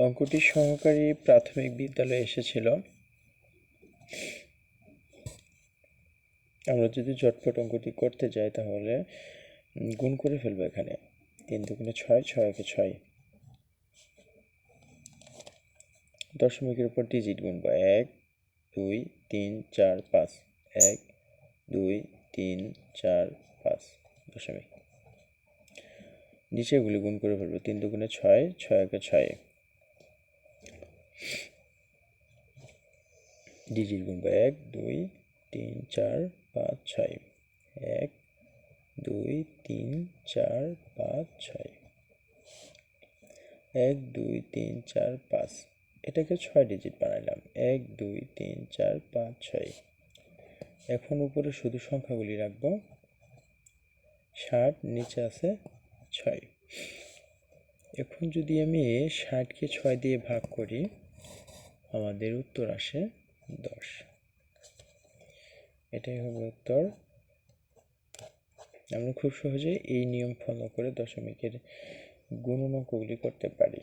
অঙ্কটি সহকারী প্রাথমিক বিদ্যালয়ে এসেছিল। আমরা যদি ঝটপট অঙ্কটি করতে যাই তাহলে গুণ করে ফেলবো। এখানে 3 দুগুণে 6, 6 একে 6, দশমিকের উপর ডিজিট গুনবো 1 2 3 4 5, 1 2 3 4 5 দশমিক। নিচে এগুলি গুণ করে ফেলবো। 3 দুগুণে 6, 6 একে 6, ডিজিট গুনবো 1 2 3 4 5 6, 1 2 3 4 5 6, 1 2 3 4 5, এটাকে 6 ডিজিট বানাইলাম। 1 2 3 4 5 6। এখন উপরে শুধু সংখ্যাগুলি রাখবো। 60 নিচে আছে 6। এখন যদি আমি 60কে 6 দিয়ে ভাগ করি আমাদের উত্তর আসে 10। এটাই হবে উত্তর। আমরা খুব সহজে এই নিয়ম ফলো করে দশমিকের গুণন অঙ্কগুলি করতে পারি।